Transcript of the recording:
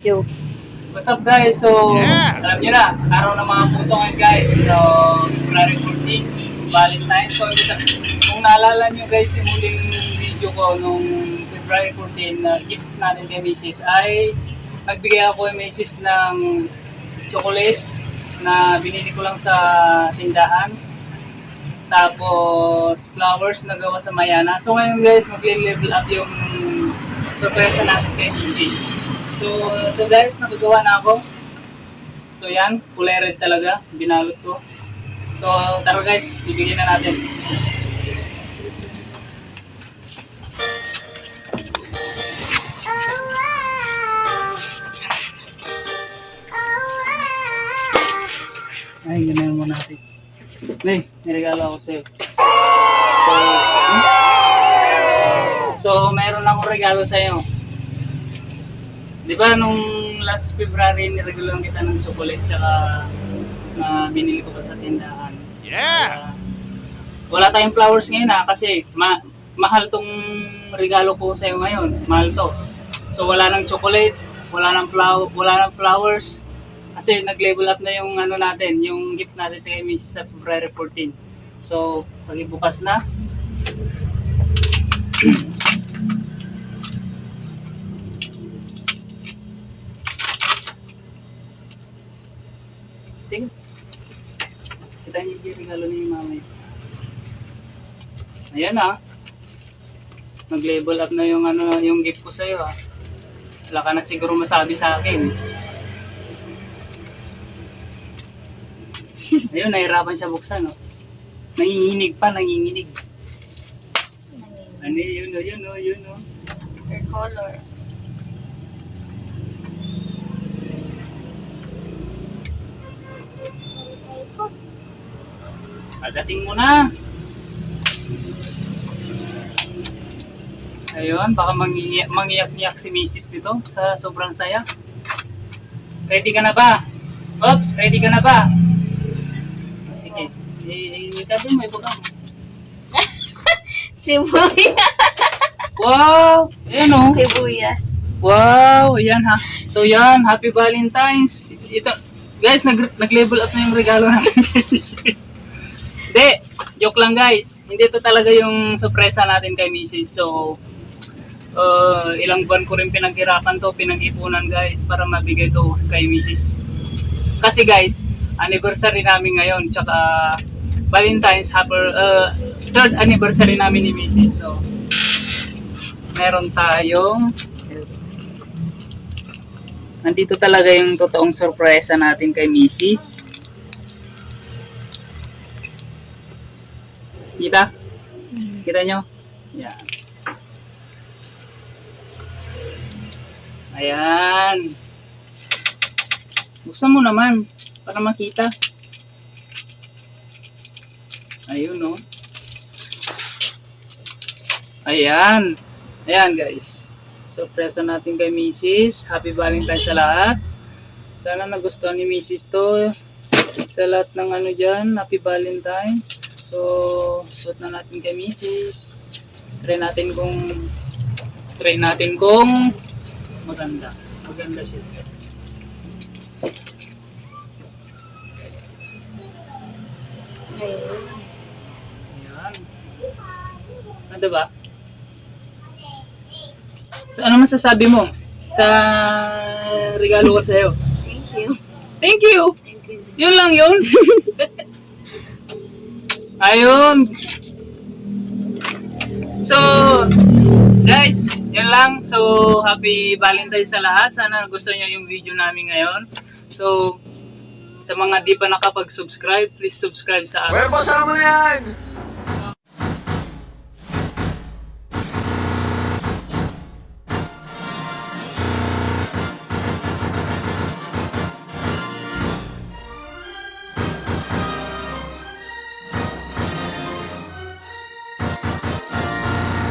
Yo. What's up guys? So, alam nyo na, araw ng mga puso ngayon guys. So, February 14, Valentine's. So, kung naalala nyo guys, yung huling video ko nung February 14 na gift natin kay Mrs. ay nagbigay ako kay Mrs. ng chocolate na binili ko lang sa tindahan. Tapos, flowers na gawa sa Mayana. So, ngayon guys, mag-level up yung surpresa natin kay Mrs. So, ito guys, nakagawa na ako. So, yan, kulay red talaga, binalot ko. So, tara guys, bibigyan na natin. Ay, ganayan mo natin. May regalo ako sa'yo. So, mayroon akong regalo sa'yo. Di ba nung last February niregaluhan kita ng chocolate tsaka na binili ko pa sa tindahan. Yeah! Wala tayong flowers ngayon kasi mahal tong regalo ko sa iyo ngayon. Mahal to. So wala nang chocolate, wala nang flowers kasi nag-level up na yung ano natin, yung gift natin kay Mrs. sa February 14. So pagibukas na. Tingnan. Kita niyo yung regalo ni mama. Ayan nag-level up na yung ano, yung gift ko sa iyo Wala ka na siguro masabi sa akin. Ayun, nahirapan siya buksan, no. Nanginginig pa, nanginginig. Ano yun, yun. Hair color. Pagdating mo na. Ayun, baka mangiyak-iyak si Mrs. dito sa sobrang saya. Ready ka na ba? Oops, ready ka na ba? Sige. Itabi mo, ibuka mo. Sibuyas. Wow! Ayan o. Sibuyas. Wow! Ayan ha. So yan, Happy Valentine's. Ito, guys, nag-level up na yung regalo natin kay Mrs. Hindi, joke lang guys. Hindi ito talaga yung sorpresa natin kay Mrs. So, ilang buwan ko rin pinaghirapan to, pinag-ipunan guys para mabigay to kay Mrs. Kasi guys, anniversary namin ngayon, tsaka Valentine's, third anniversary namin ni Mrs. So, meron tayong, nandito talaga yung totoong sorpresa natin kay Mrs. Kita? Kita nyo? Yan. Ayan. Buksan mo naman para makita. Ayun, no? Ayan. Ayan, guys. Surpresa natin kay Mrs. Happy Valentine's sa lahat. Sana nagustuhan ni Mrs. to. Sa lahat ng ano dyan, Happy Valentine's. So, suot na natin kay Mrs. Try natin kung maganda. Maganda siya. Ayun. Ayan. Ano ba? So, ano masasabi mo sa regalo ko sa'yo? Thank you. Thank you! Thank you. Yun lang yun. Ayun. So, guys, yun lang. So, Happy Valentine's sa lahat. Sana gusto nyo yung video namin ngayon. So, sa mga di pa nakapag-subscribe, please subscribe sa akin. Well, basa mo na yan!